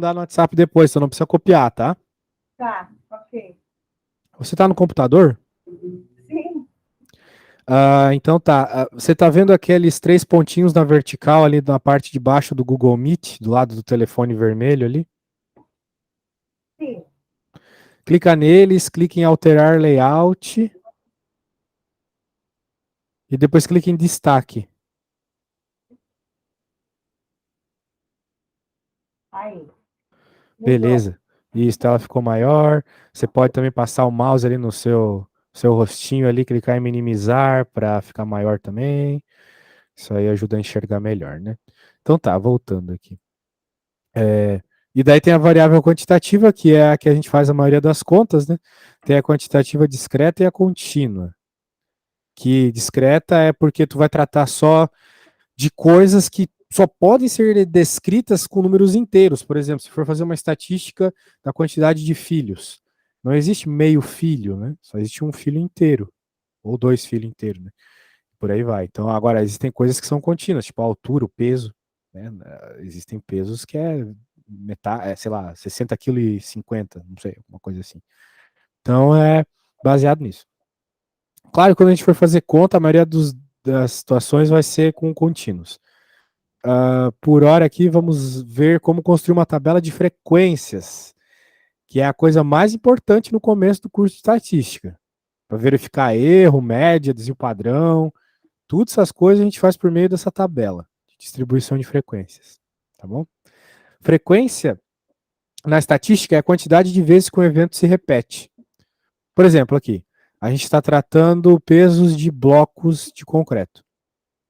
Mandar no WhatsApp depois, você não precisa copiar, tá? Tá, ok. Você tá no computador? Sim, Então tá. Você tá vendo aqueles três pontinhos na vertical ali na parte de baixo do Google Meet, do lado do telefone vermelho ali? sim. Clica neles, clica em alterar layout e depois clica em destaque. Aí, mudou. Beleza. Isso, ela ficou maior. Você pode também passar o mouse ali no seu rostinho ali, clicar em minimizar para ficar maior também. Isso aí ajuda a enxergar melhor, né? Então tá, voltando aqui. E daí tem a variável quantitativa, que é a que a gente faz a maioria das contas, né? Tem a quantitativa discreta e a contínua. Que discreta é porque tu vai tratar só de coisas que só podem ser descritas com números inteiros. Por exemplo, se for fazer uma estatística da quantidade de filhos, não existe meio filho, né? Só existe um filho inteiro, ou dois filhos inteiros, né? Por aí vai. Então, agora, existem coisas que são contínuas, tipo a altura, o peso, né? Existem pesos que é metade, sei lá, 60,50 kg, não sei, uma coisa assim. Então, é baseado nisso. Claro, quando a gente for fazer conta, a maioria das situações vai ser com contínuos. Por hora aqui, vamos ver como construir uma tabela de frequências, que é a coisa mais importante no começo do curso de estatística. Para verificar erro, média, desvio padrão, todas essas coisas a gente faz por meio dessa tabela de distribuição de frequências. Tá bom? Frequência, na estatística, é a quantidade de vezes que o evento se repete. Por exemplo, aqui, a gente está tratando pesos de blocos de concreto.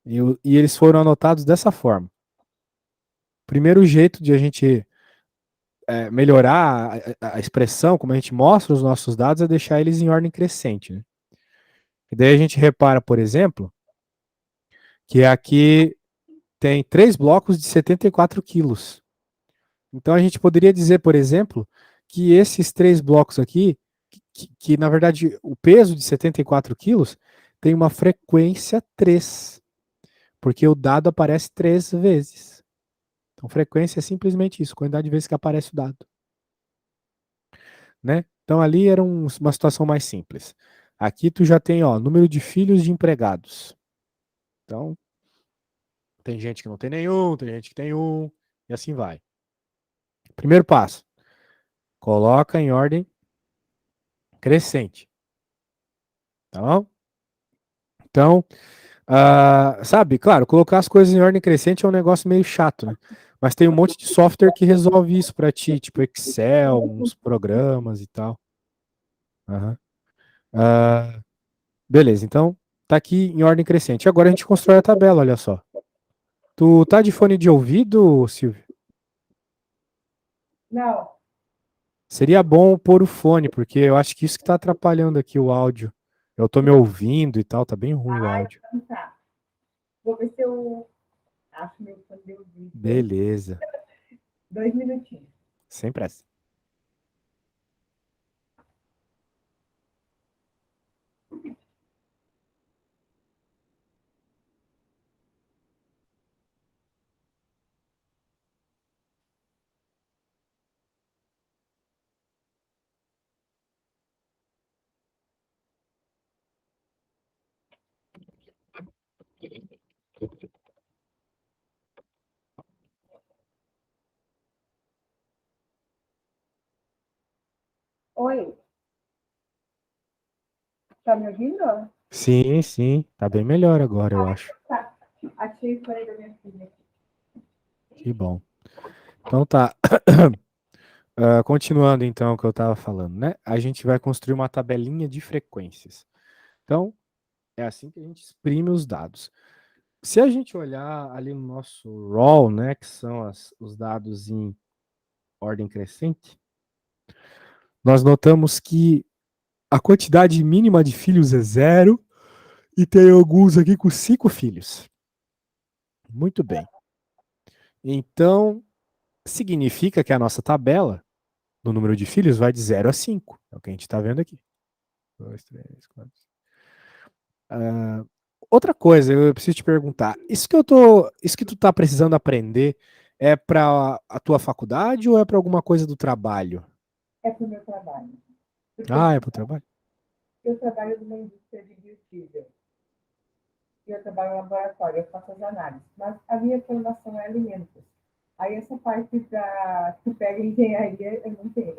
E eles foram anotados dessa forma. O primeiro jeito de a gente melhorar a expressão, como a gente mostra os nossos dados, é deixar eles em ordem crescente. Né? E daí a gente repara, por exemplo, que aqui tem 3 blocos de 74 quilos. Então a gente poderia dizer, por exemplo, que esses 3 blocos aqui, que na verdade o peso de 74 quilos tem uma frequência 3, porque o dado aparece 3 vezes. Então frequência é simplesmente isso, quantidade de vezes que aparece o dado. Né? Então ali era uma situação mais simples. Aqui tu já tem, ó, número de filhos de empregados. Então, tem gente que não tem nenhum, tem gente que tem um, e assim vai. Primeiro passo, coloca em ordem crescente, tá bom? Então, sabe, claro, colocar as coisas em ordem crescente é um negócio meio chato, né? Mas tem um monte de software que resolve isso para ti, tipo Excel, uns programas e tal. Uhum. Uh, beleza, então tá aqui em ordem crescente. Agora a gente constrói a tabela, olha só. Tu tá de fone de ouvido, Silvio? Não, Seria bom pôr o fone, porque eu acho que isso que tá atrapalhando aqui o áudio. Eu tô me ouvindo e tal, tá bem ruim o áudio. então tá. Vou ver se eu acho meu fone de ouvido. Beleza, 2 minutinhos. sem pressa. Oi, tá me ouvindo? Sim, sim, tá bem melhor agora, eu acho. Tá. Achei o fone da minha filha. Que bom. Então tá. Continuando então o que eu tava falando, né? A gente vai construir uma tabelinha de frequências. Então, é assim que a gente exprime os dados. Se a gente olhar ali no nosso raw, né, que são os dados em ordem crescente, nós notamos que a quantidade mínima de filhos é 0 e tem alguns aqui com 5 filhos. Muito bem. Então, significa que a nossa tabela do número de filhos vai de 0 a 5. É o que a gente está vendo aqui. 2, 3, 4. Outra coisa, eu preciso te perguntar. Isso que tu tá precisando aprender É para a tua faculdade ou é para alguma coisa do trabalho? É para o meu trabalho. Porque Ah, é para o trabalho? eu trabalho numa indústria de biodiesel. Eu trabalho no laboratório, eu faço as análises. Mas a minha formação é alimentos. Aí essa parte da que pega engenharia, eu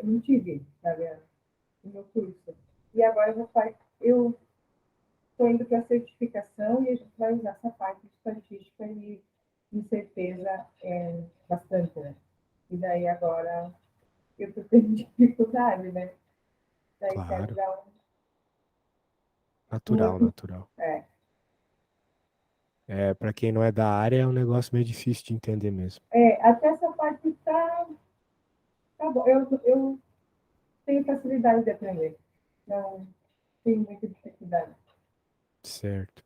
não tive, sabe, no meu curso. E agora eu estou indo para a certificação e a gente vai usar essa parte de estatística e incerteza bastante, né? E daí agora eu estou tendo dificuldade, né? Daí quero Claro, dar um natural, outro. natural. É, É, para quem não é da área, é um negócio meio difícil de entender mesmo. até essa parte tá bom. Eu tenho facilidade de aprender. Não tenho muita dificuldade. Certo.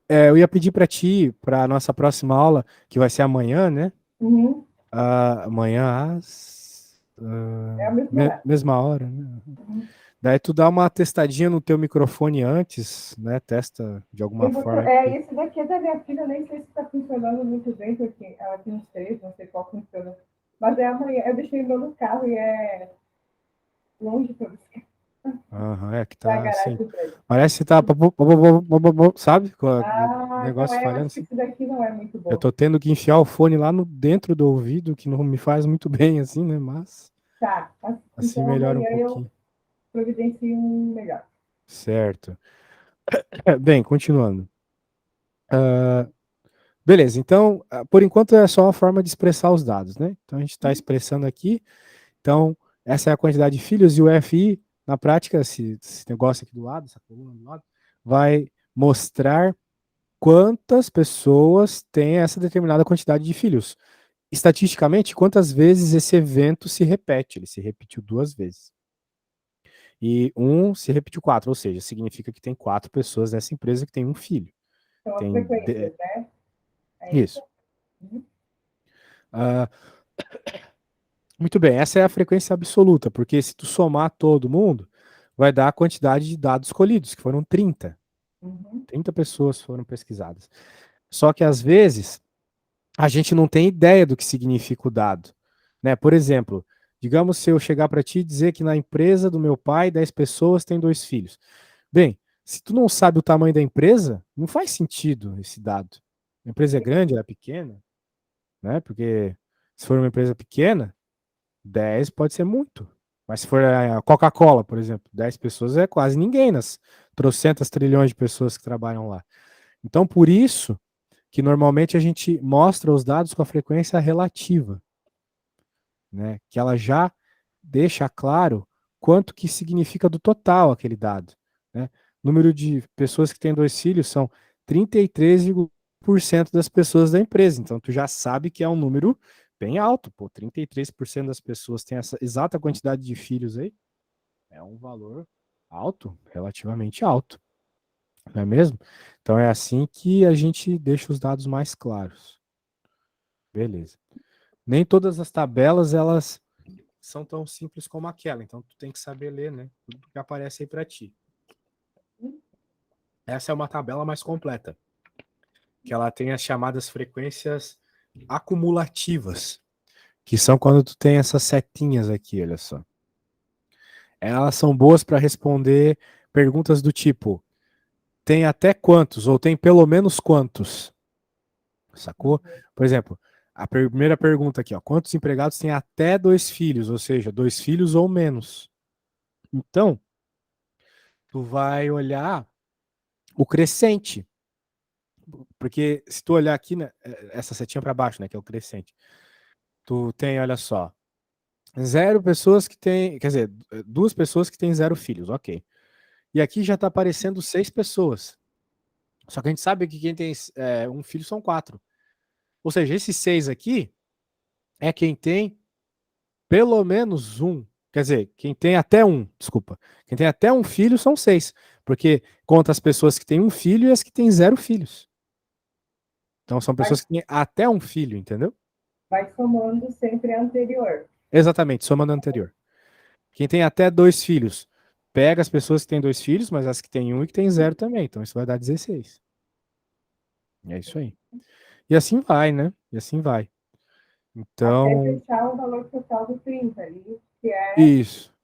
Eu ia pedir para ti, para a nossa próxima aula, que vai ser amanhã, né? Uhum. Amanhã às É o mesmo horário. mesma hora, né? Uhum. Daí tu dá uma testadinha no teu microfone antes, né? Testa de alguma forma. Esse daqui é da minha filha, nem sei se está funcionando muito bem, porque ela tem uns três, não sei qual funciona. Mas é amanhã, eu deixei o meu no carro e é longe para buscar. Aham, é que Da tá garagem assim. do prédio. Parece que tá, sabe? Com o Ah, então negócio eu falhando acho que assim. esse daqui não é muito Eu bom. tô tendo que enfiar o fone lá no dentro do ouvido, que não me faz muito bem assim, né? Mas Tá, assim então melhora um amanhã eu pouquinho. providencio um melhor. Certo. Bem, continuando. Beleza, então, por enquanto é só uma forma de expressar os dados, né? Então a gente está expressando aqui. Então, essa é a quantidade de filhos e o FI, na prática, esse negócio aqui do lado, essa coluna do lado, vai mostrar quantas pessoas têm essa determinada quantidade de filhos. Estatisticamente, quantas vezes esse evento se repete? Ele se repetiu 2 vezes. E um se repetiu 4, ou seja, significa que tem 4 pessoas nessa empresa que tem um filho. São as Tem frequências, né? É isso? isso. Ah, muito bem, essa é a frequência absoluta, porque se tu somar todo mundo, vai dar a quantidade de dados colhidos, que foram 30. Uhum. 30 pessoas foram pesquisadas. Só que às vezes a gente não tem ideia do que significa o dado, né? Por exemplo, digamos se eu chegar para ti e dizer que na empresa do meu pai 10 pessoas têm 2 filhos. Bem, se tu não sabe o tamanho da empresa, não faz sentido esse dado. A empresa é grande, ela é pequena, né? Porque se for uma empresa pequena, 10 pode ser muito. Mas se for a Coca-Cola, por exemplo, 10 pessoas é quase ninguém nas trocentas trilhões de pessoas que trabalham lá. Então, por isso que normalmente a gente mostra os dados com a frequência relativa, né? Que ela já deixa claro quanto que significa do total aquele dado, né? Número de pessoas que têm 2 filhos são 33% das pessoas da empresa. Então, tu já sabe que é um número bem alto, pô. 33% das pessoas têm essa exata quantidade de filhos aí. É um valor alto, relativamente alto, não é mesmo? Então, é assim que a gente deixa os dados mais claros. Beleza. Nem todas as tabelas, elas são tão simples como aquela, então tu tem que saber ler, né? Tudo que aparece aí para ti. Essa é uma tabela mais completa, que ela tem as chamadas frequências acumulativas, que são quando tu tem essas setinhas aqui, olha só. Elas são boas para responder perguntas do tipo: tem até quantos ou tem pelo menos quantos? Sacou? Por exemplo, a primeira pergunta aqui, ó, quantos empregados têm até 2 filhos, ou seja, 2 filhos ou menos? Então, tu vai olhar o crescente, porque se tu olhar aqui, né, essa setinha para baixo, né, que é o crescente, tu tem, olha só, 0 pessoas que têm, quer dizer, 2 pessoas que têm 0 filhos, ok. E aqui já tá aparecendo 6 pessoas. Só que a gente sabe que quem tem um filho são 4. Ou seja, esses 6 aqui é quem tem pelo menos um. Quer dizer, quem tem até um, desculpa. Quem tem até um filho são 6. Porque conta as pessoas que têm um filho e as que têm 0 filhos. Então são Vai, pessoas que têm até um filho, entendeu? vai somando sempre a anterior. Exatamente, somando a anterior. Quem tem até 2 filhos, pega as pessoas que têm 2 filhos, mas as que têm um e que têm 0 também. Então isso vai dar 16. É isso aí. E assim vai, né? E assim vai. Até Então, fechar o valor total do 30 ali, que é, isso.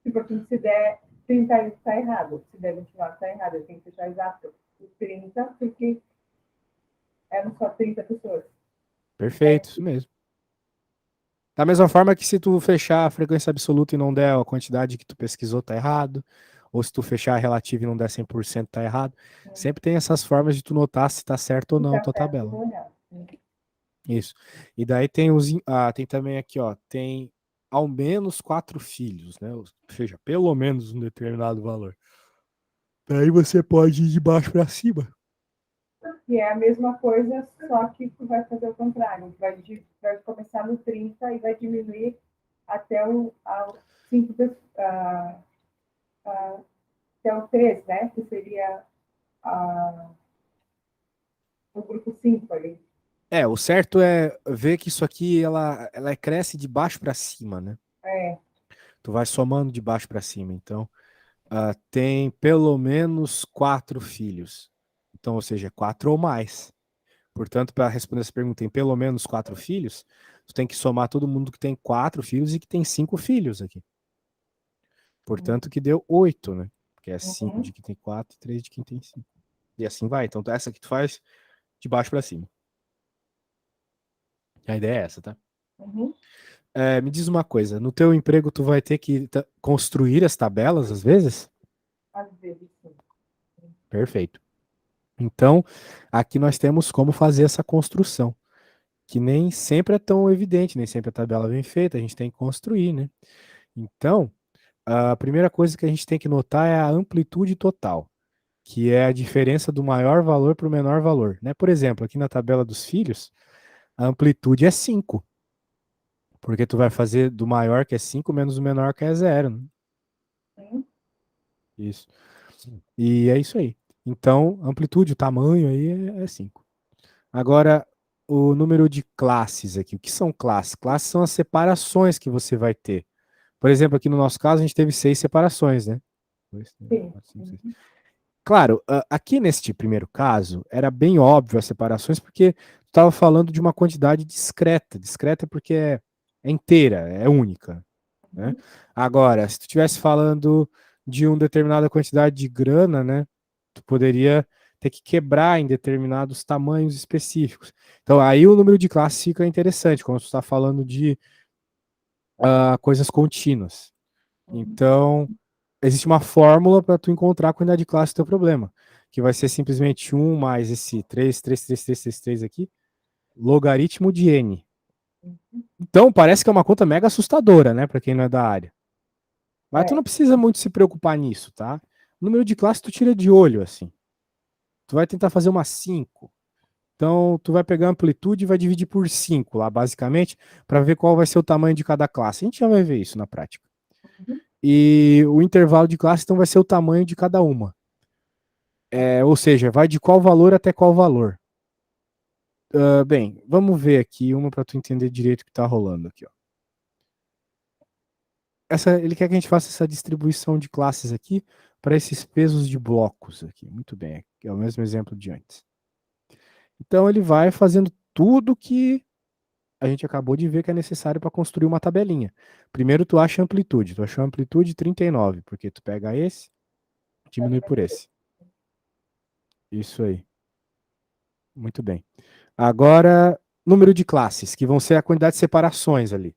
tipo assim, se der 30 está errado, se der 29 está errado, eu tenho que fechar exato o 30, porque eram só 30 pessoas. Perfeito, isso mesmo. Da mesma forma que se tu fechar a frequência absoluta e não der a quantidade que tu pesquisou, tá errado. Ou se tu fechar a relativa e não der 100%, tá errado. Sempre tem essas formas de tu notar se tá certo ou Se não a está tua certo tabela. ou errado. Isso. E daí tem tem também aqui, ó, tem ao menos 4 filhos, né? Ou seja, pelo menos um determinado valor. Daí você pode ir de baixo para cima. E é a mesma coisa, só que tu vai fazer o contrário. Vai começar no 30 e vai diminuir até o 5, até o 3, né? Que seria a, o grupo 5 ali. É, o certo é ver que isso aqui ela cresce de baixo para cima, né? É, Tu vai somando de baixo para cima. Então, tem pelo menos 4 filhos. Então, ou seja, 4 ou mais. Portanto, para responder essa pergunta, tem pelo menos 4 filhos, tu tem que somar todo mundo que tem 4 filhos e que tem 5 filhos aqui. Portanto, que deu 8, né? Que é 5 uhum, de quem tem 4 e 3 de quem tem 5. E assim vai. Então, essa que tu faz de baixo para cima. A ideia é essa, tá? uhum, Me diz uma coisa, no teu emprego tu vai ter que construir as tabelas às vezes? às vezes sim. Perfeito. Então, aqui nós temos como fazer essa construção, que nem sempre é tão evidente, nem sempre a tabela vem feita, a gente tem que construir, né? Então, a primeira coisa que a gente tem que notar é a amplitude total, que é a diferença do maior valor para o menor valor, né? Por exemplo, aqui na tabela dos filhos, a amplitude é 5, porque tu vai fazer do maior, que é 5 menos o menor, que é 0, né? Sim. Isso. E é isso aí. Então, amplitude, o tamanho aí é 5. Agora, o número de classes aqui. O que são classes? Classes são as separações que você vai ter. Por exemplo, aqui no nosso caso, a gente teve 6 separações, né? 2, 3, Sim. 4, 5, 6. Uhum. Claro, aqui neste primeiro caso, era bem óbvio as separações, porque tu estava falando de uma quantidade discreta. Discreta porque é inteira, é única, né? Agora, se tu estivesse falando de uma determinada quantidade de grana, né? Tu poderia ter que quebrar em determinados tamanhos específicos. Então, aí o número de classes fica interessante, quando tu está falando de coisas contínuas. Uhum. Então, existe uma fórmula para tu encontrar a quantidade de classe do teu problema, que vai ser simplesmente 1 mais esse 3 aqui, logaritmo de n. Então, parece que é uma conta mega assustadora, né, para quem não é da área. Mas tu É. não precisa muito se preocupar nisso, tá? O número de classe tu tira de olho, assim. Tu vai tentar fazer uma 5. Então, tu vai pegar a amplitude e vai dividir por 5 lá, basicamente, para ver qual vai ser o tamanho de cada classe. A gente já vai ver isso na prática. Uhum. E o intervalo de classe, então, vai ser o tamanho de cada uma. Ou seja, vai de qual valor até qual valor. Bem, vamos ver aqui uma para tu entender direito o que está rolando aqui. Ó. Ele quer que a gente faça essa distribuição de classes aqui para esses pesos de blocos aqui. Muito bem, é o mesmo exemplo de antes. Então ele vai fazendo tudo que a gente acabou de ver que é necessário para construir uma tabelinha. Primeiro tu acha a amplitude. Tu achou a amplitude 39, porque tu pega esse, diminui por esse. Isso aí. Muito bem. Agora, número de classes, que vão ser a quantidade de separações ali.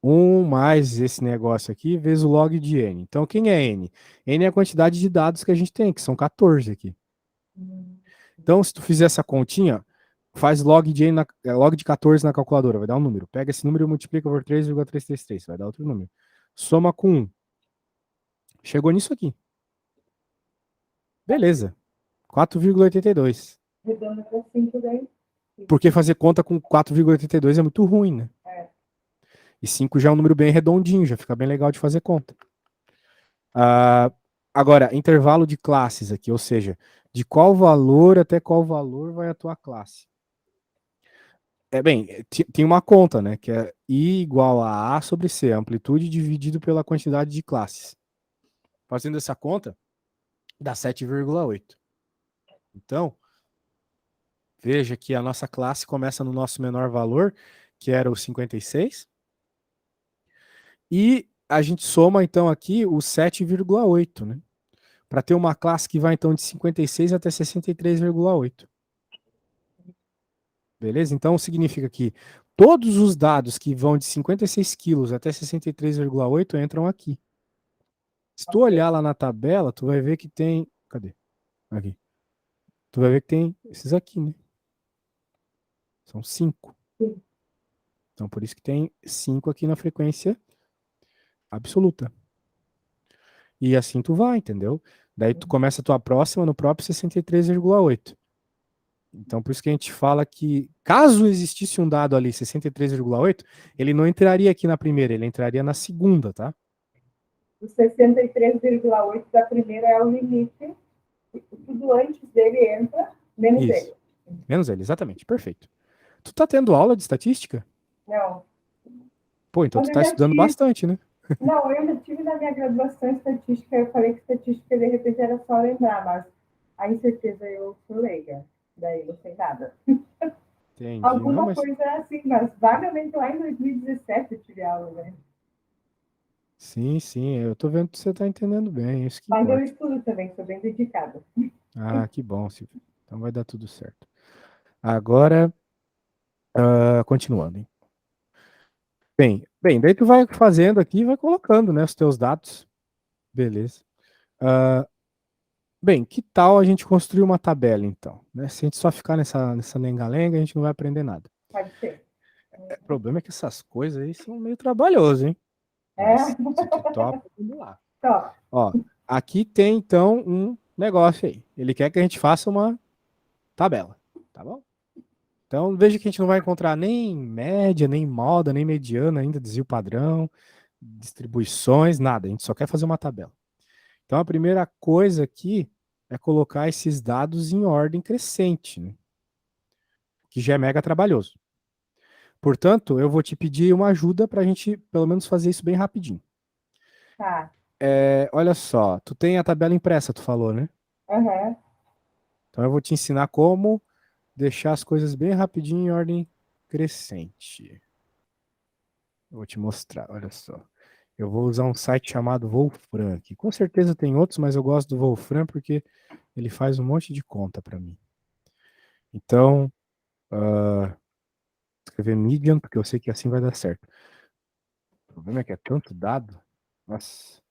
1 mais esse negócio aqui, vezes o log de n. Então, quem é n? N é a quantidade de dados que a gente tem, que são 14 aqui. Uhum. Então, se tu fizer essa continha, faz log de n log de 14 na calculadora, vai dar um número. Pega esse número e multiplica por 3,333, vai dar outro número. Soma com 1. Chegou nisso aqui. Beleza. 4,82. Redonda para 5 daí. Porque fazer conta com 4,82 é muito ruim, né? É. E 5 já é um número bem redondinho, já fica bem legal de fazer conta. Agora, intervalo de classes aqui, ou seja, de qual valor até qual valor vai a tua classe. Bem, tem uma conta, né, que é I igual a sobre C, amplitude dividido pela quantidade de classes. Fazendo essa conta, dá 7,8. Então, veja que a nossa classe começa no nosso menor valor que era o 56. E a gente soma, então, aqui o 7,8, né? Para ter uma classe que vai, então, de 56 até 63,8. Beleza? Então, significa que todos os dados que vão de 56 quilos até 63,8 entram aqui. Se tu Ok. olhar lá na tabela, tu vai ver que tem... Cadê? Aqui. Tu vai ver que tem esses aqui, né? São 5. Sim. Então, por isso que tem 5 aqui na frequência absoluta. E assim tu vai, entendeu? Daí tu começa a tua próxima no próprio 63,8. Então, por isso que a gente fala que, caso existisse um dado ali, 63,8, ele não entraria aqui na primeira, ele entraria na segunda, tá? O 63,8 da primeira é o limite. Tudo antes dele entra, menos Isso. ele. Menos ele, exatamente. Perfeito. Tu tá tendo aula de estatística? Não. Pô, então Mas tu eu tá já estudando tive. bastante, né? Não, eu já tive na minha graduação estatística, eu falei que estatística de repente era só lembrar, mas a incerteza eu sou leiga, daí não sei nada. Entendi. Não, Alguma mas coisa assim, mas vagamente lá em 2017 eu tive aula, né? sim, sim, eu tô vendo que você tá entendendo bem, é isso que Mas eu importa. estudo também, sou bem dedicada. Ah, que bom, Silvio. Então vai dar tudo certo. Agora, continuando, hein? Bem, daí tu vai fazendo aqui e vai colocando, né, os teus dados. Beleza. Ah, bem, que tal a gente construir uma tabela, então? Né? Se a gente só ficar nessa lenga-lenga, a gente não vai aprender nada. Pode ser. O problema é que essas coisas aí são meio trabalhosas, hein? É, Mas se tu topa, vamos lá. top. Ó, aqui tem, então, um negócio aí. Ele quer que a gente faça uma tabela, tá bom? Então, veja que a gente não vai encontrar nem média, nem moda, nem mediana ainda, desvio padrão, distribuições, nada. A gente só quer fazer uma tabela. Então, a primeira coisa aqui é colocar esses dados em ordem crescente, né? Que já é mega trabalhoso. Portanto, eu vou te pedir uma ajuda para a gente, pelo menos, fazer isso bem rapidinho. Tá. Olha só, tu tem a tabela impressa, tu falou, né? Aham. Então, eu vou te ensinar como deixar as coisas bem rapidinho em ordem crescente. Eu vou te mostrar, olha só. Eu vou usar um site chamado Wolfram aqui. Com certeza tem outros, mas eu gosto do Wolfram porque ele faz um monte de conta para mim. Então, escrever Medium, porque eu sei que assim vai dar certo. O problema é que é tanto dado. Nossa,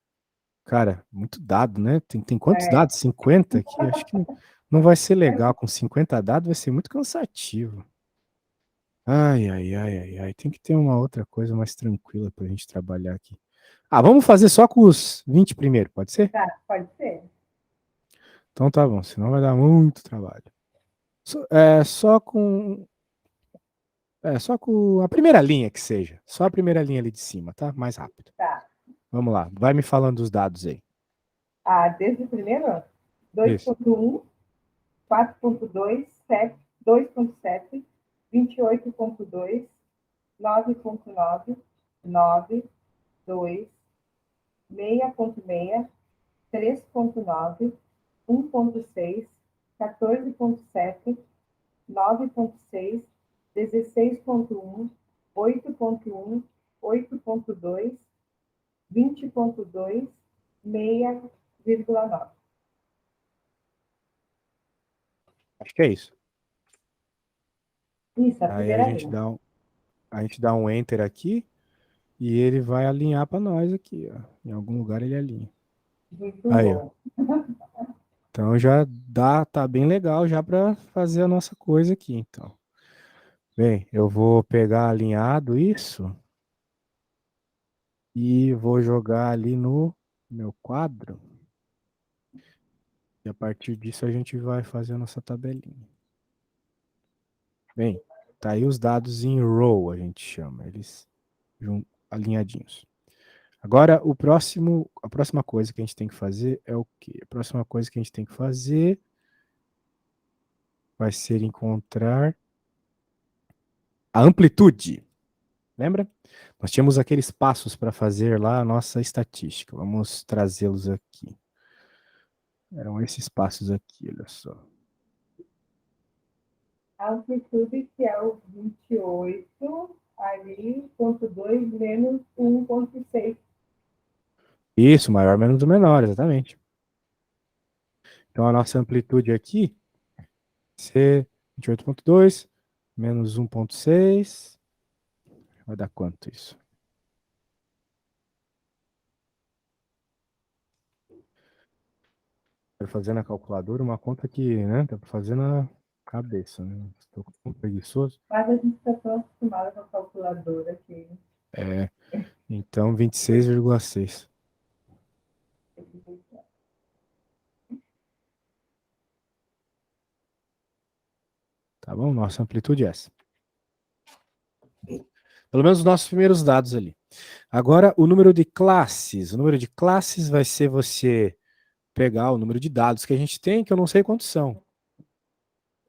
cara, muito dado, né? Tem quantos É. dados? 50 aqui? Acho que não vai ser legal. Com 50 dados vai ser muito cansativo. Ai, ai, ai, ai, ai. Tem que ter uma outra coisa mais tranquila pra gente trabalhar aqui. Ah, vamos fazer só com os 20 primeiro, pode ser? Tá, pode ser. Então tá bom, senão vai dar muito trabalho. Só com a primeira linha que seja. Só a primeira linha ali de cima, tá? Mais rápido. Tá. Vamos lá, vai me falando dos dados aí. Ah, desde o primeiro? Isso. 2.1, 4.2, 2.7, 28.2, 9.9, 9, 2, 6.6, 3.9, 1.6, 14.7, 9.6, 16.1, 8.1, 8.2, 20.2, 6,9. Acho que é isso. Isso, a Aí a primeira gente linha. dá um enter aqui e ele vai alinhar para nós aqui, ó. Em algum lugar ele alinha. Muito Aí, ó. bom. Então tá bem legal já para fazer a nossa coisa aqui, então. Bem, eu vou pegar alinhado isso e vou jogar ali no meu quadro. E a partir disso a gente vai fazer a nossa tabelinha. Bem, tá aí os dados em row, a gente chama, eles alinhadinhos. Agora, a próxima coisa que a gente tem que fazer é o quê? A próxima coisa que a gente tem que fazer vai ser encontrar a amplitude. Lembra? Nós tínhamos aqueles passos para fazer lá a nossa estatística. Vamos trazê-los aqui. Eram esses passos aqui, olha só. A amplitude que é o 28. ali, ponto 2 menos 1,6. Isso, maior menos o menor, exatamente. Então a nossa amplitude aqui vai ser 28,2 menos 1,6. Vai dar quanto isso? Estou fazendo a calculadora, uma conta que, né, dá para fazer na cabeça, né? Estou um preguiçoso. Mas a gente está tão acostumado com a calculadora que Então 26,6. Tá bom? Nossa amplitude é essa. Pelo menos os nossos primeiros dados ali. Agora, o número de classes. O número de classes vai ser você pegar o número de dados que a gente tem, que eu não sei quantos são.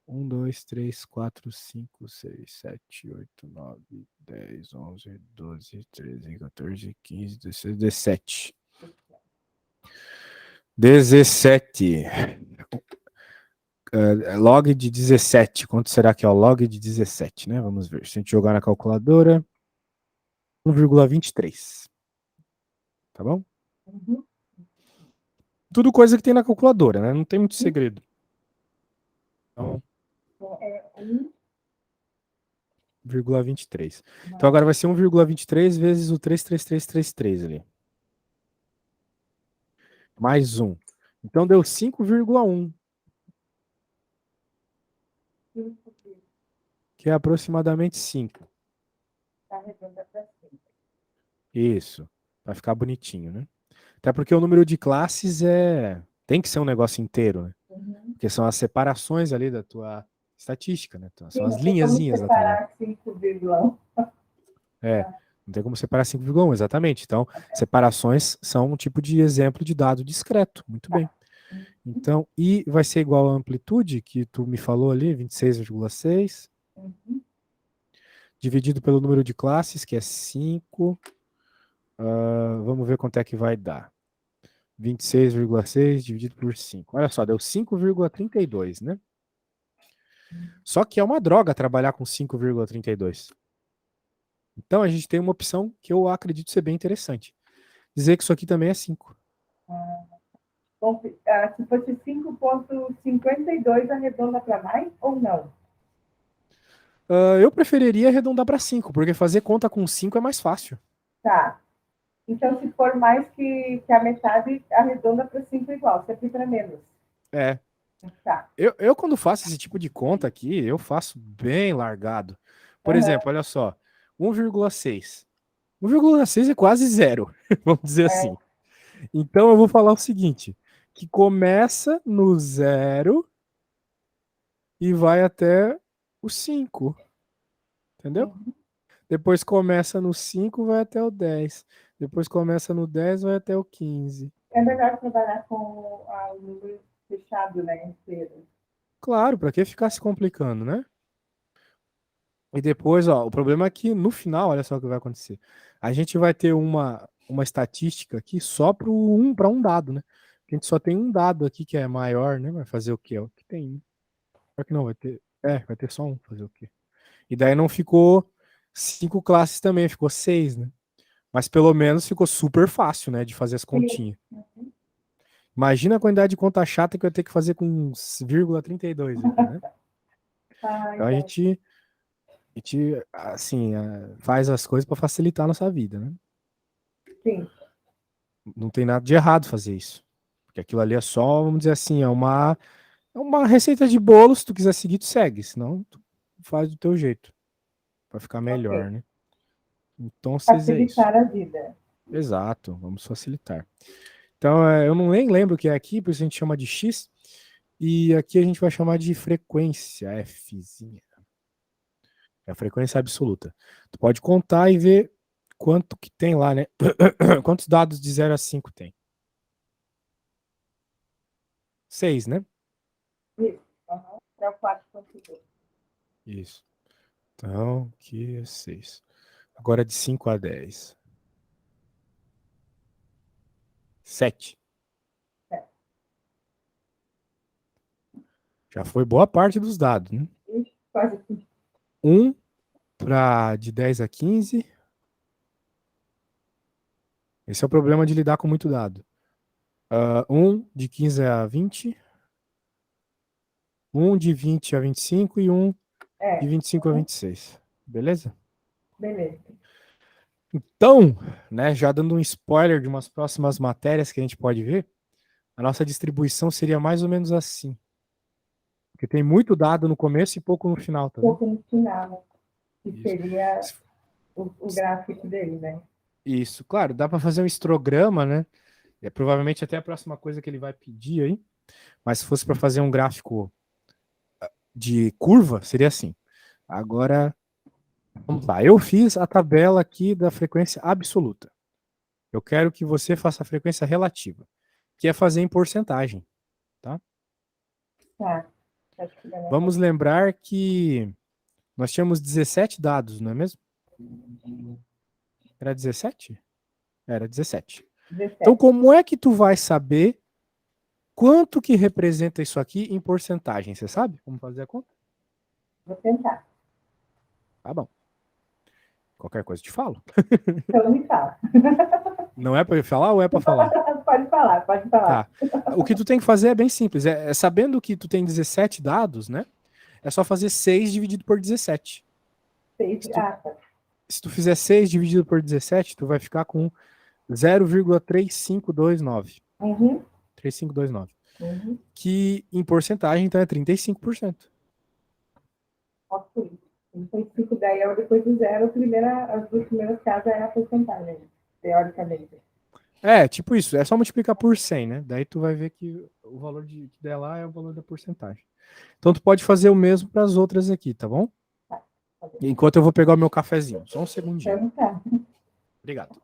1, 2, 3, 4, 5, 6, 7, 8, 9, 10, 11, 12, 13, 14, 15, 16, 17. 17. Log de 17. Quanto será que é o log de 17, né? Vamos ver. Se a gente jogar na calculadora, 1,23. Tá bom? Uhum. Tudo coisa que tem na calculadora, né? Não tem muito segredo. Então, Então, é 1 1,23. Então mais agora vai ser 1,23 vezes o 33333 ali. Mais 1. Então deu 5,1, 5, que é aproximadamente 5. está arredonda para cima. Isso. Vai ficar bonitinho, né? Até porque o número de classes tem que ser um negócio inteiro, né? Uhum. Porque são as separações ali da tua estatística, né? Então, são Sim, as não tem como linhazinhas da tabela. separar 5,1. É, não tem como separar 5,1, exatamente. Então, separações são um tipo de exemplo de dado discreto. Muito bem. Então, I vai ser igual à amplitude que tu me falou ali, 26,6, Uhum. dividido pelo número de classes, que é 5. Vamos ver quanto é que vai dar. 26,6 dividido por 5. Olha só, deu 5,32, né? Só que é uma droga trabalhar com 5,32. Então a gente tem uma opção que eu acredito ser bem interessante. Dizer que isso aqui também é 5. Bom, se fosse 5,52, arredonda para mais ou não? Eu preferiria arredondar para 5, porque fazer conta com 5 é mais fácil. Tá. Então, se for mais que a metade, arredonda para 5 igual, sempre para menos. É. Tá. Eu, quando faço esse tipo de conta aqui, eu faço bem largado. Por Uhum. exemplo, olha só, 1,6. 1,6 é quase zero, vamos dizer É, assim. Então eu vou falar o seguinte, que começa no zero e vai até o 5, entendeu? uhum. Depois começa no 5, vai até o 10. Depois começa no 10, vai até o 15. É melhor trabalhar com o número fechado, né, inteiro. Claro, para que ficar se complicando, né? E depois, ó, o problema é que no final, olha só o que vai acontecer. A gente vai ter uma estatística aqui só para um dado, né? A gente só tem um dado aqui que é maior, né? Vai fazer o quê? É o que tem, né? Só que não, vai ter só um, fazer o quê? E daí não ficou 5 classes também, ficou 6, né? Mas pelo menos ficou super fácil, né, de fazer as Sim. continhas. Imagina a quantidade de conta chata que eu ia ter que fazer com 0,32 aqui, né? Ai, Então ai, a gente assim, faz as coisas para facilitar a nossa vida, né? sim. Não tem nada de errado fazer isso. Porque aquilo ali é só, vamos dizer assim, é uma receita de bolo. Se tu quiser seguir, tu segue. Senão, tu faz do teu jeito. Vai ficar Ok. melhor, né? Então, vocês é isso. Facilitar a vida. Exato, vamos facilitar. Então, eu não nem lembro o que é aqui, por isso a gente chama de X. E aqui a gente vai chamar de frequência, Fzinha. É a frequência absoluta. Tu pode contar e ver quanto que tem lá, né? Quantos dados de 0 a 5 tem? 6, né? Isso. Uhum. Para o 4,2. Isso. Então, aqui é 6. Agora de 5 a 10. 7. É. Já Já foi boa parte dos dados, né? Quase tudo. 1 de 10 a 15. Esse é o problema de lidar com muito dado. Um de 15 a 20, um de 20 a 25 e um de É, 25 a 26. Beleza? beleza. Então, né, já dando um spoiler de umas próximas matérias que a gente pode ver, a nossa distribuição seria mais ou menos assim. Porque tem muito dado no começo e pouco no final, tá vendo? Pouco no final, que Isso. seria o gráfico dele, né? Isso, claro, dá para fazer um histograma, né? É provavelmente até a próxima coisa que ele vai pedir aí. Mas se fosse para fazer um gráfico de curva, seria assim. Agora, vamos lá. Eu fiz a tabela aqui da frequência absoluta. Eu quero que você faça a frequência relativa, que é fazer em porcentagem, tá? Tá. Acho que vai Vamos lembrar que nós tínhamos 17 dados, não é mesmo? Era 17? Era 17. Então, 17. como é que tu vai saber quanto que representa isso aqui em porcentagem? Você sabe como fazer a conta? Vou tentar. Tá bom. Qualquer coisa eu te falo. Então me fala. Não é para eu falar ou é para falar? Pode falar, pode falar. Tá. O que tu tem que fazer é bem simples. Sabendo que tu tem 17 dados, né? É só fazer 6 dividido por 17. Seis. Se tu, Ah, tá. se tu fizer 6 dividido por 17, tu vai ficar com 0,3529. Uhum, 3529. uhum. Que em porcentagem, então, é 35%. Ok. 35, daí depois do zero, as duas primeiras casas é a porcentagem, teoricamente. É, tipo isso. É só multiplicar por 100, né? Daí tu vai ver que o valor que der lá é o valor da porcentagem. Então tu pode fazer o mesmo para as outras aqui, tá bom? Tá, tá bem. Enquanto eu vou pegar o meu cafezinho. Só um segundinho. Então tá. Obrigado.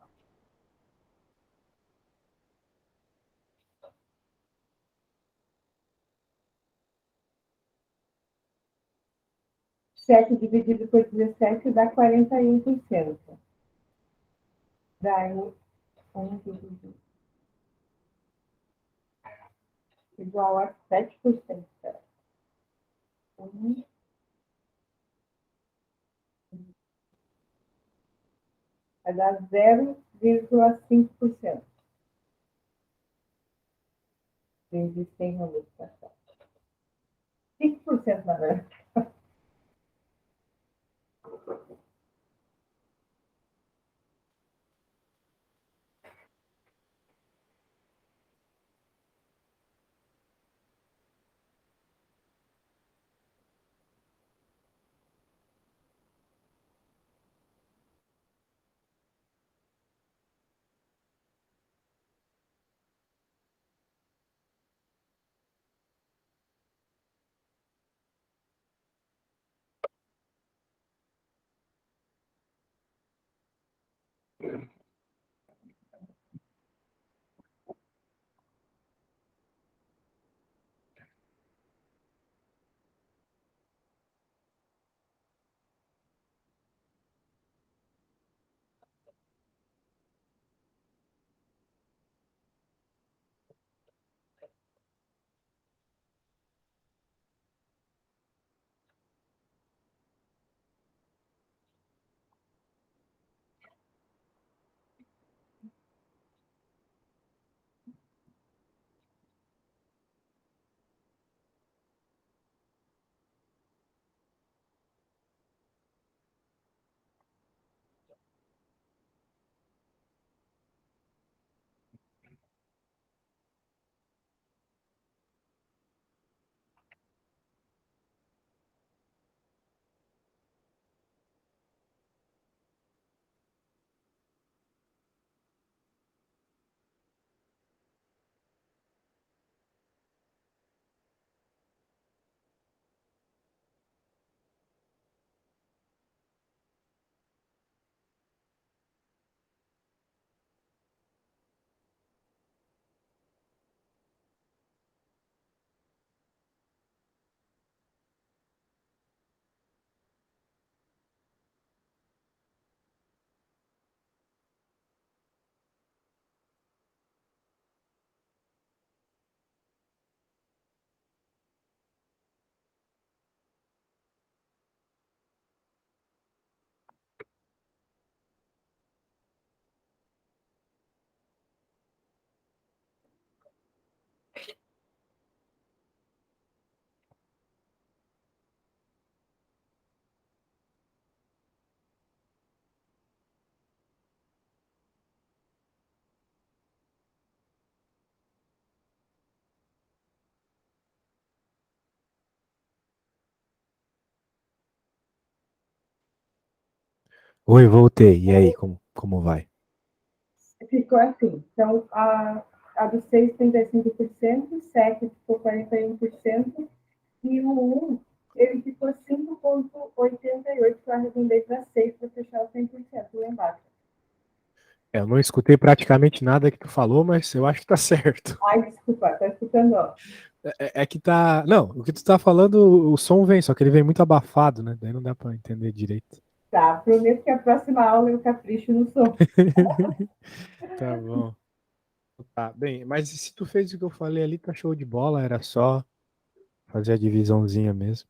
7 dividido por 17 dá 41%. Daí, 1 dividido igual a 7%. Um, vai dar 0,5%. Vezes 100 na multiplicação. 5%, na verdade. Oi, voltei. E aí, como vai? Ficou assim. Então, a do 6, 35%, 7 ficou 41%, e o 1, ele ficou 5,88, que eu arredondei para 6 para fechar o 100% lá embaixo. Eu não escutei praticamente nada que tu falou, mas eu acho que tá certo. Ai, desculpa, tá escutando, ó. É que tá. Não, o que tu tá falando, o som vem, só que ele vem muito abafado, né? Daí não dá pra entender direito. Tá, prometo que a próxima aula eu capricho no som. Tá bom. Tá, bem, mas se tu fez o que eu falei ali, tá show de bola, era só fazer a divisãozinha mesmo,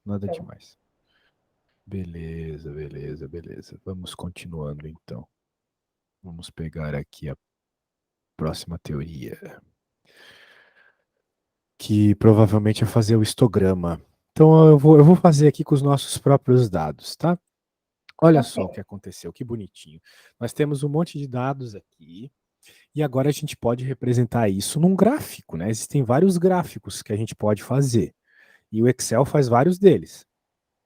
nada Então, demais. Beleza, beleza, beleza. Vamos continuando então. Vamos pegar aqui a próxima teoria, que provavelmente é fazer o histograma. Então eu vou fazer aqui com os nossos próprios dados, tá? Olha ok. só o que aconteceu, que bonitinho. Nós temos um monte de dados aqui, e agora a gente pode representar isso num gráfico, né? Existem vários gráficos que a gente pode fazer, e o Excel faz vários deles,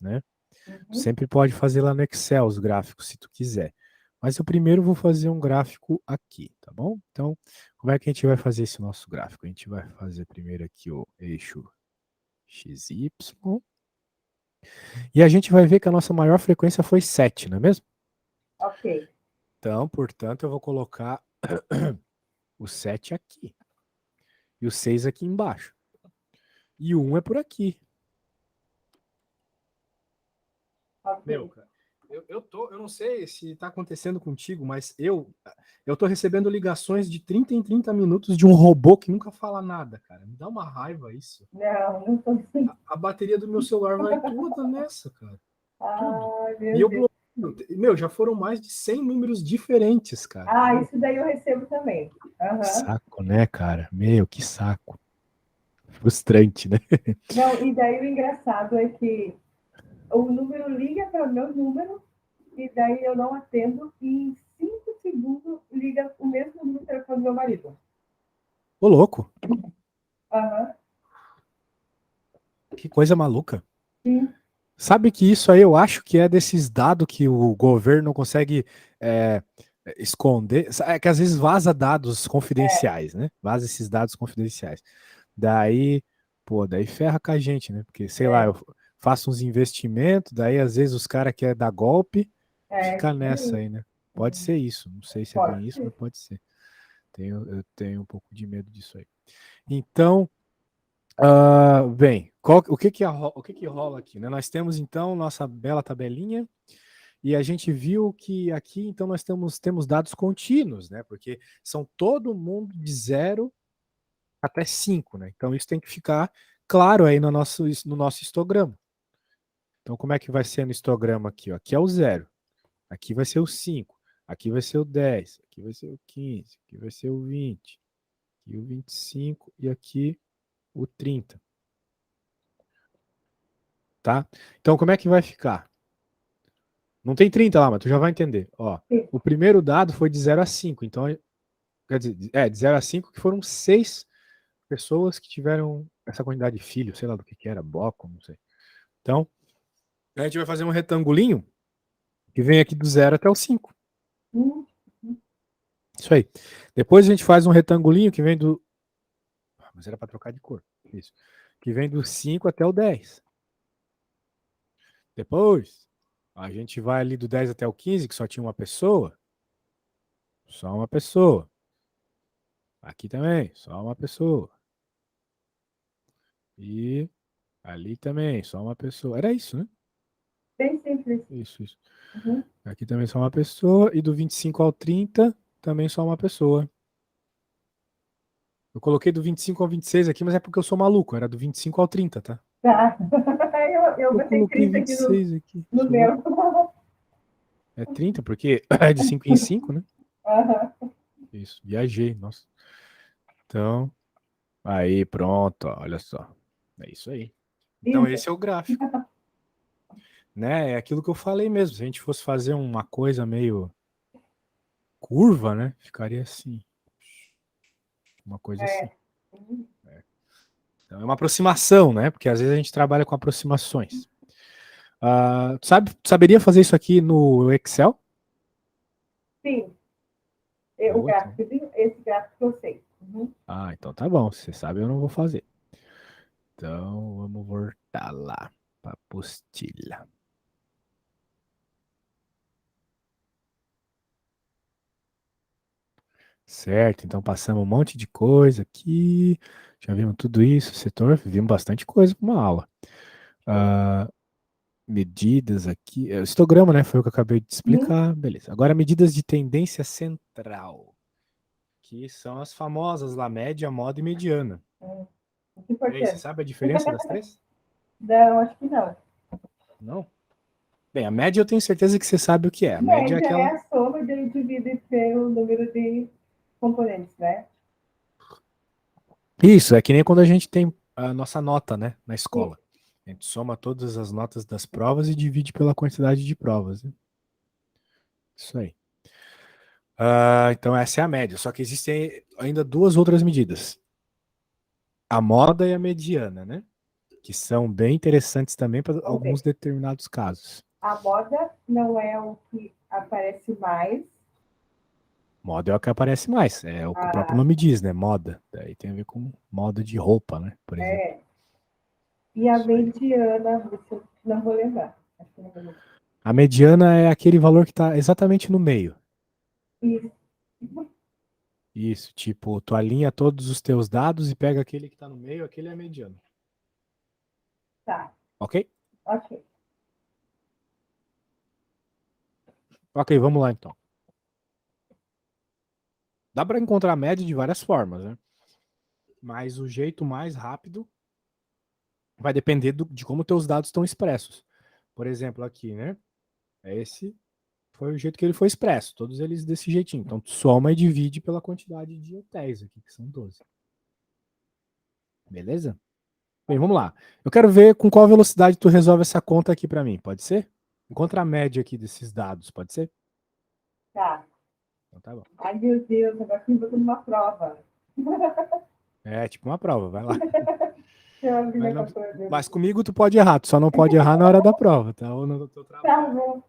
né? Tu Uhum. sempre pode fazer lá no Excel os gráficos, se tu quiser. Mas eu primeiro vou fazer um gráfico aqui, tá bom? Então, como é que a gente vai fazer esse nosso gráfico? A gente vai fazer primeiro aqui o eixo XY, e a gente vai ver que a nossa maior frequência foi 7, não é mesmo? Ok. Então, portanto, eu vou colocar o 7 aqui. E o 6 aqui embaixo. E o 1 é por aqui. Meu, Ok. cara, eu não sei se está acontecendo contigo, mas eu tô recebendo ligações de 30 em 30 minutos de um robô que nunca fala nada, cara. Me dá uma raiva isso. Não, não tô sim. A bateria do meu celular vai toda nessa, cara. Tudo. Ai, E meu eu Deus. bloqueio. Meu, já foram mais de 100 números diferentes, cara. Ah, Meu, isso daí eu recebo também. que Aham. saco, né, cara? Meu, que saco. Frustrante, né? Não, e daí o engraçado é que o número liga para o meu número, e daí eu não atendo, e em 5 segundos liga o mesmo número do telefone do meu marido. Ô, louco. Aham. Que coisa maluca. Sim. Sabe que isso aí eu acho que é desses dados que o governo consegue é, esconder. É que às vezes vaza dados confidenciais, né? Vaza esses dados confidenciais. Daí, pô, daí ferra com a gente, né? Porque, sei lá, É, eu faço uns investimentos, daí às vezes os caras querem dar golpe, fica isso nessa aí. aí, né? Pode ser isso. Não sei se é Pode bem isso, mas ser. pode ser. Eu tenho um pouco de medo disso aí. Então, bem, o que que rola aqui, né? Nós temos então nossa bela tabelinha e a gente viu que aqui então nós temos dados contínuos, né? Porque são todo mundo de 0 até 5, né? Então isso tem que ficar claro aí no nosso histograma. Então como é que vai ser no histograma aqui? Ó? Aqui é o 0, aqui vai ser o 5, aqui vai ser o 10, aqui vai ser o 15, aqui vai ser o 20, aqui o 25 e aqui o 30. Tá? Então, como é que vai ficar? Não tem 30 lá, mas tu já vai entender. Ó, Sim. o primeiro dado foi de 0 a 5. Então, quer dizer, de 0 a 5, que foram 6 pessoas que tiveram essa quantidade de filhos, sei lá do que era, bloco, não sei. Então, a gente vai fazer um retangulinho que vem aqui do 0 até o 5. Hum. Isso aí. Depois a gente faz um retangulinho que vem do. Mas era para trocar de cor. Isso. Que vem do 5 até o 10. Depois, a gente vai ali do 10 até o 15, que só tinha uma pessoa. Só uma pessoa. Aqui também, só uma pessoa. E ali também, só uma pessoa. Era isso, né? Bem simples. Isso, isso. Uhum. Aqui também só uma pessoa. E do 25 ao 30, também só uma pessoa. Eu coloquei do 25 ao 26 aqui, mas é porque eu sou maluco. Era do 25 ao 30, tá? Tá. Eu Eu botei coloquei 30 aqui 26 aqui. no Sou meu. louco. É 30, porque é de 5 em 5, né? Aham. Isso, viajei, nossa. Então, aí, pronto, ó, olha só. É isso aí. Então, Isso. esse é o gráfico, né? É aquilo que eu falei mesmo. Se a gente fosse fazer uma coisa meio curva, né? Ficaria assim, uma coisa assim. É. Uhum. Então é uma aproximação, né? Porque às vezes a gente trabalha com aproximações. Saberia fazer isso aqui no Excel? Sim, o Boa, então. gráfico, esse gráfico eu sei. Uhum. Então tá bom. Se você sabe, eu não vou fazer. Então, vamos voltar lá para apostila. Certo, então passamos um monte de coisa aqui. Já vimos tudo isso, setor, vimos bastante coisa para uma aula. Ah, medidas aqui. O histograma, né? Foi o que eu acabei de Uhum. explicar. Beleza. Agora, medidas de tendência central, que são as famosas lá, média, moda e mediana. Muito E aí, você importante. sabe a diferença das três? Não, acho que não. Não? Bem, a média eu tenho certeza que você sabe o que é. A média é Média é aquela. a soma de dividido pelo número de componentes, né? Isso, é que nem quando a gente tem a nossa nota, né, na Sim. escola. A gente soma todas as notas das provas e divide pela quantidade de provas, né? Isso aí. Então essa é a média, só que existem ainda duas outras medidas. A moda e a mediana, né? Que são bem interessantes também para Vamos alguns ver. determinados casos. A moda não é o que aparece mais. Moda é o que aparece mais, é o que o próprio A, nome diz, né? Moda. Daí tem a ver com moda de roupa, né? Por exemplo. é, e a Isso aí. mediana, isso eu não vou lembrar. Acho que não vou lembrar. A mediana é aquele valor que está exatamente no meio. Isso, Isso, tipo, tu alinha todos os teus dados e pega aquele que está no meio, aquele é a mediana. tá. Ok? Ok. Ok, vamos lá então. Dá para encontrar a média de várias formas, né? Mas o jeito mais rápido vai depender de como teus dados estão expressos. Por exemplo, aqui, né? Esse foi o jeito que ele foi expresso, todos eles desse jeitinho. Então, tu soma e divide pela quantidade de hotéis aqui, que são 12. Beleza? Bem, vamos lá. Eu quero ver com qual velocidade tu resolve essa conta aqui para mim, pode ser? Encontra a média aqui desses dados, pode ser? Tá. Então tá bom. Ai, meu Deus, agora que eu vou numa prova. É tipo uma prova, vai lá. Eu abri Mas, minha não- calculadora mas aqui. comigo tu pode errar, tu só não pode errar na hora da prova, tá? Ou no teu Tá trabalho. bom.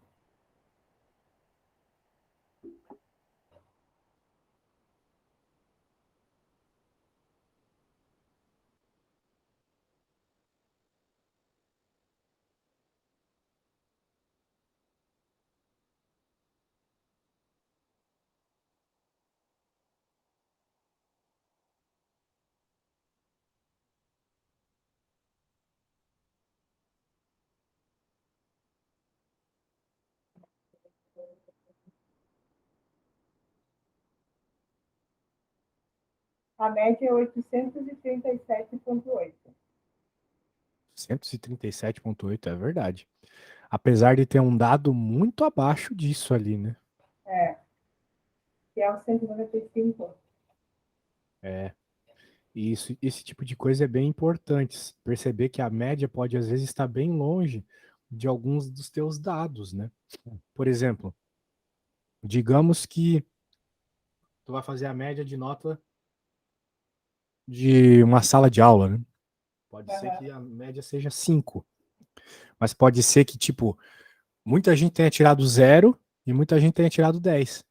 A média é 837,8. 137,8 é verdade. Apesar de ter um dado muito abaixo disso ali, né? É, que é o 195. É. E esse tipo de coisa é bem importante. Perceber que a média pode, às vezes, estar bem longe de alguns dos teus dados, né? Por exemplo, digamos que tu vai fazer a média de nota de uma sala de aula, né? Pode ser Uhum. que a média seja 5, mas pode ser que, tipo, muita gente tenha tirado zero e muita gente tenha tirado 10.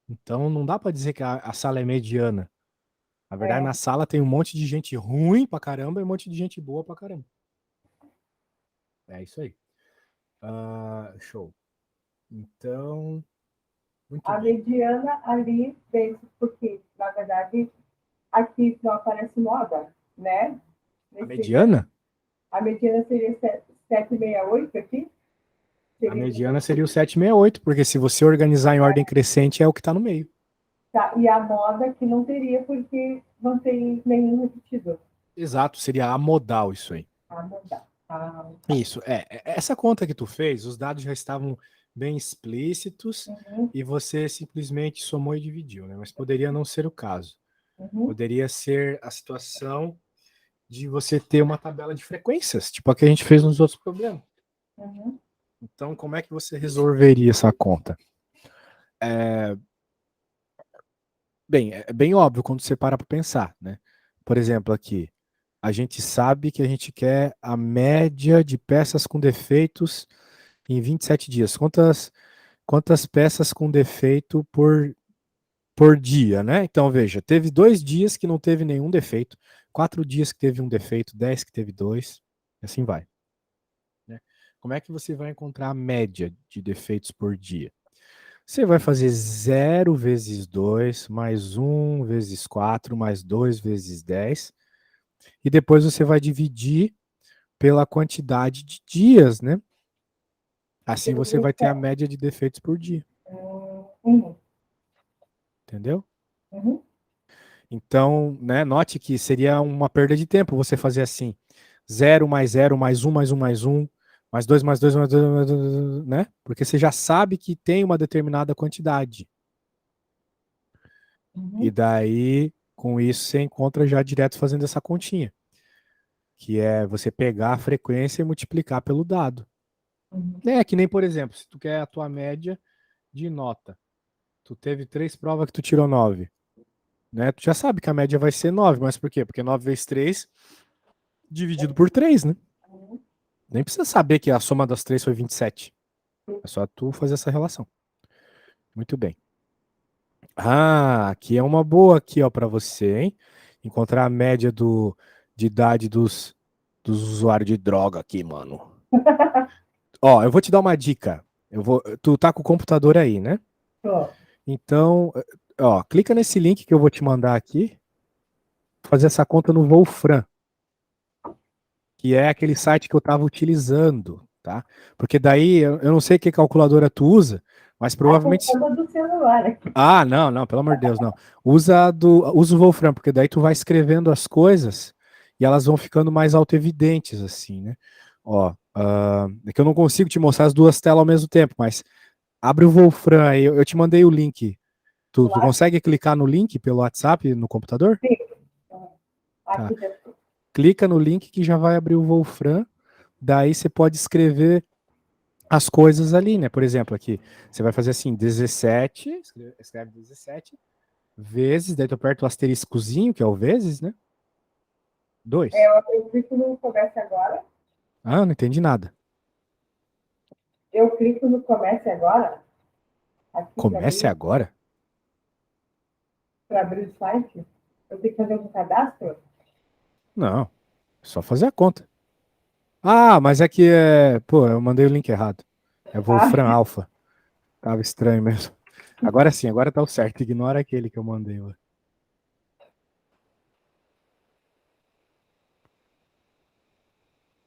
Então não dá para dizer que a sala é mediana. Na verdade, É, na sala tem um monte de gente ruim pra caramba e um monte de gente boa pra caramba. É isso aí. Show. Então, muito a bem. mediana ali, porque, na verdade, aqui não aparece moda, né? A Nesse, mediana? a mediana seria 768 aqui. A Seria, mediana seria o 768, porque se você organizar em ordem crescente, é o que está no meio. tá, e a moda que não teria, porque não tem nenhum repetido. Exato, seria a modal isso aí. Ah, não dá. Ah, tá. Isso, essa conta que tu fez, os dados já estavam bem explícitos Uhum, e você simplesmente somou e dividiu, né? Mas poderia não ser o caso. uhum, Poderia ser a situação de você ter uma tabela de frequências, tipo a que a gente fez nos outros problemas. uhum, Então, como é que você resolveria essa conta? Bem, é bem óbvio quando você para para pensar, né? Por exemplo, aqui, a gente sabe que a gente quer a média de peças com defeitos em 27 dias. Quantas peças com defeito por dia, né? Então, veja, teve 2 dias que não teve nenhum defeito, 4 dias que teve um defeito, 10 que teve 2, e assim vai. Né? Como é que você vai encontrar a média de defeitos por dia? Você vai fazer 0 vezes 2, mais 1 vezes 4, mais 2 vezes 10, e depois você vai dividir pela quantidade de dias, né? Assim você vai ter a média de defeitos por dia. Uhum. Entendeu? Uhum. Então, né, note que seria uma perda de tempo você fazer assim: 0 mais 0, mais 1, mais 1, mais 1, mais 2, mais 2, mais 2, mais 2, né? Porque você já sabe que tem uma determinada quantidade. E Uhum. daí, com isso, você encontra já direto fazendo essa continha, que é você pegar a frequência e multiplicar pelo dado. Uhum. É que nem, por exemplo, se tu quer a tua média de nota, tu teve 3 provas que tu tirou 9, né? Tu já sabe que a média vai ser 9, mas por quê? Porque 9 vezes 3 dividido por 3, né? Uhum. Nem precisa saber que a soma das 3 foi 27. É só tu fazer essa relação. Muito bem. Ah, aqui é uma boa aqui, ó, para você, hein? Encontrar a média de idade dos usuários de droga aqui, mano. Ó, eu vou te dar uma dica. Tu tá com o computador aí, né? Tô. Então, ó, clica nesse link que eu vou te mandar aqui, fazer essa conta no Wolfram, que é aquele site que eu estava utilizando, tá? Porque daí eu não sei que calculadora tu usa, mas A tô provavelmente. toda do celular aqui. Ah, não, não, pelo amor de Deus, não. Usa o Wolfram, porque daí tu vai escrevendo as coisas e elas vão ficando mais autoevidentes, assim, né? Ó, é que eu não consigo te mostrar as duas telas ao mesmo tempo, mas abre o Wolfram aí, eu te mandei o link. Tu Lá, consegue clicar no link pelo WhatsApp no computador? sim. Tá. Aqui já tô. Clica no link que já vai abrir o Wolfram, daí você pode escrever as coisas ali, né? Por exemplo, aqui, você vai fazer assim, 17, escreve 17, vezes, daí tu aperta o asteriscozinho, que é o vezes, né? 2. Eu clico no comece agora. Ah, não entendi nada. Eu clico no comece agora. Aqui Comece agora? para abrir o site. Eu tenho que fazer um cadastro. Não, só fazer a conta. Ah, mas é que pô, eu mandei o link errado. É Ah, Wolfram Alpha. Tava estranho mesmo. Agora sim, agora tá o certo. Ignora aquele que eu mandei lá.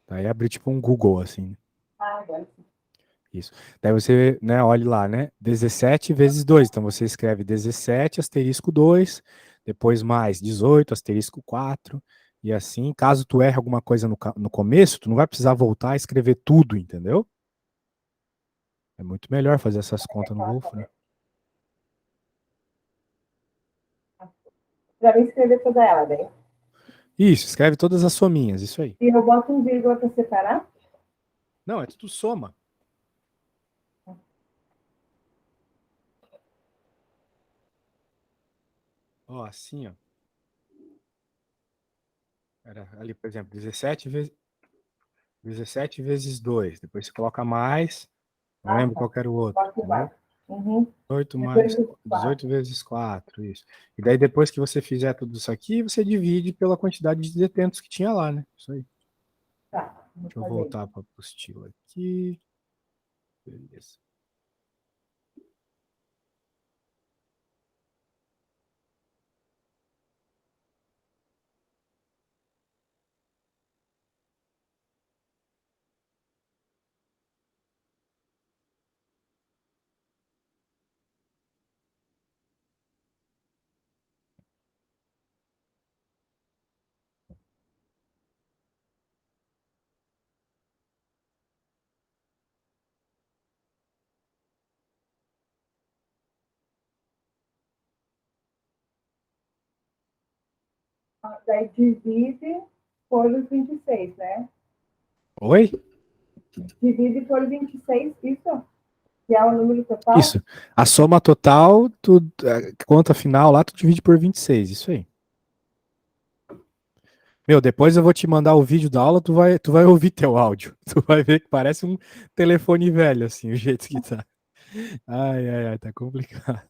Aí abriu tipo um Google, assim. agora sim. Isso. Daí você, né, olhe lá, né? 17 vezes 2. Então você escreve 17 asterisco 2, depois mais 18 asterisco 4, e assim, caso tu erre alguma coisa no começo, tu não vai precisar voltar a escrever tudo, entendeu? É muito melhor fazer essas contas no Wolfram. Para me escrever toda ela, né? Isso, escreve todas as sominhas, isso aí. E eu boto um vírgula para separar. Não, é tudo soma. Ó, assim, ó. Era ali, por exemplo, 17 vezes 2. Depois você coloca mais. Não Ah, lembro tá. qual era o outro, Boto entendeu? mais. Uhum. 18 Depois mais dos 18 quatro. vezes 4, isso. E daí depois que você fizer tudo isso aqui, você divide pela quantidade de detentos que tinha lá, né? Isso aí. Tá, vou Deixa eu fazer. voltar para a apostila aqui. Beleza. Daí divide por os 26, né? Oi? Divide por 26, isso? Que é o número total? Isso. A soma total, a conta final lá, tu divide por 26, isso aí. Meu, depois eu vou te mandar o vídeo da aula, tu vai ouvir teu áudio. Tu vai ver que parece um telefone velho, assim, o jeito que tá. Ai, ai, ai, tá complicado.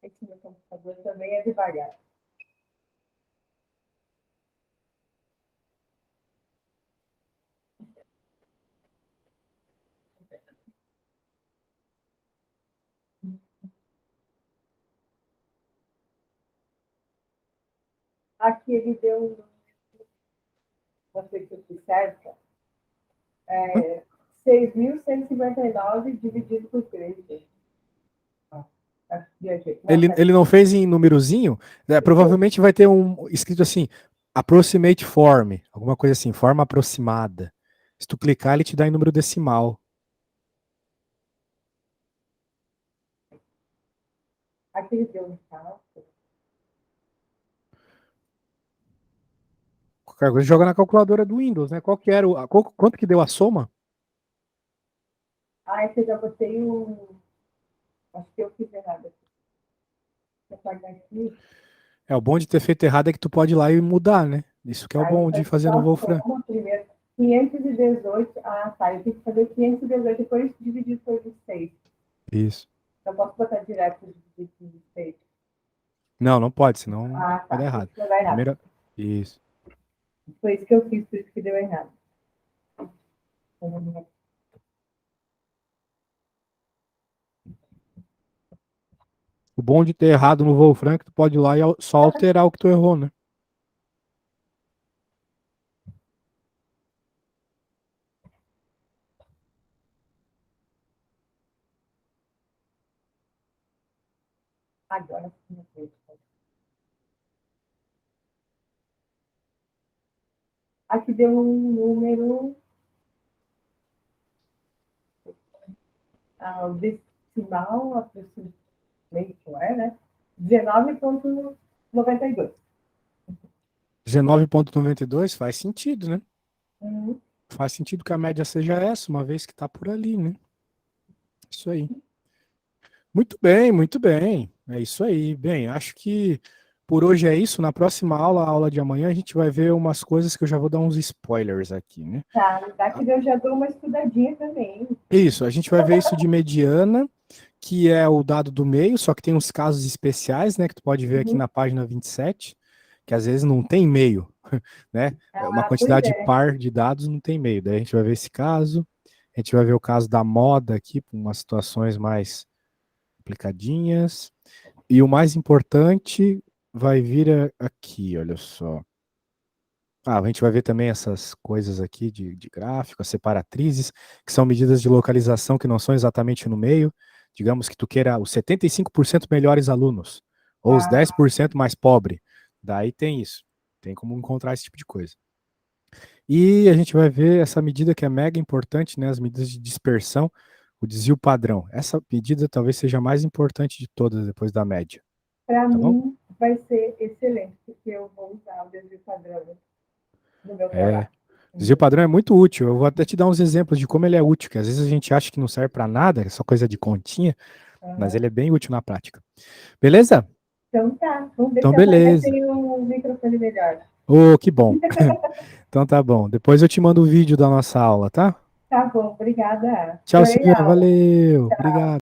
Esse meu computador também é devagar. Aqui ele deu, não sei se eu fiz certo, 6.159 dividido por 3. Ele não fez em númerozinho? Provavelmente vai ter um escrito assim, approximate form, alguma coisa assim, forma aproximada. Se tu clicar, ele te dá em número decimal. Aqui ele deu um salto. Qualquer coisa joga na calculadora do Windows, né? Qual que era quanto que deu a soma? Ah, esse eu já botei o. Acho que eu fiz errado aqui. Vou pagar aqui. O bom de ter feito errado é que tu pode ir lá e mudar, né? Isso que é o Aí bom de foi fazer no só Wolfram. soma primeiro. 518. Ah, tá. Eu tenho que fazer 518 depois dividido por 26. Isso. Não posso botar direto dividido por 26. Não, não pode, senão Ah, vai dar tá. errado. Isso vai dar errado. Primeira. Isso. Foi isso que eu fiz, por isso que deu errado. O bom de ter errado no Wolfram é que tu pode ir lá e só alterar o que tu errou, né? Agora sim. Aqui deu um número. O decimal, aproximadamente, né? 19,92. 19,92 faz sentido, né? Uhum. Faz sentido que a média seja essa, uma vez que tá por ali, né? Isso aí. Muito bem, muito bem. É isso aí. Bem, acho que por hoje é isso. Na próxima aula, a aula de amanhã, a gente vai ver umas coisas que eu já vou dar uns spoilers aqui, né? Tá, daqui eu já dou uma estudadinha também. Isso, a gente vai ver isso de mediana, que é o dado do meio, só que tem uns casos especiais, né, que tu pode ver aqui Uhum. na página 27, que às vezes não tem meio, né? Uma Pois quantidade é. par de dados não tem meio. Daí a gente vai ver esse caso, a gente vai ver o caso da moda aqui, com umas situações mais complicadinhas. E o mais importante vai vir aqui, olha só. A gente vai ver também essas coisas aqui de gráfico, as separatrizes, que são medidas de localização que não são exatamente no meio. Digamos que tu queira os 75% melhores alunos, ou os 10% mais pobre. Daí tem isso. Tem como encontrar esse tipo de coisa. E a gente vai ver essa medida que é mega importante, né? As medidas de dispersão, o desvio padrão. Essa medida talvez seja a mais importante de todas depois da média. Para Tá bom? mim, vai ser excelente, porque eu vou usar o desvio padrão no meu É. trabalho. Desvio Uhum. padrão é muito útil. Eu vou até te dar uns exemplos de como ele é útil, que às vezes a gente acha que não serve para nada, é só coisa de continha, mas Uhum. ele é bem útil na prática. Beleza? Então tá, vamos ver Então, se amanhã beleza. tem um microfone melhor. Oh, que bom. Então tá bom. Depois eu te mando o vídeo da nossa aula, tá? Tá bom, obrigada. Tchauzinho, Adorei a aula. valeu. Obrigado.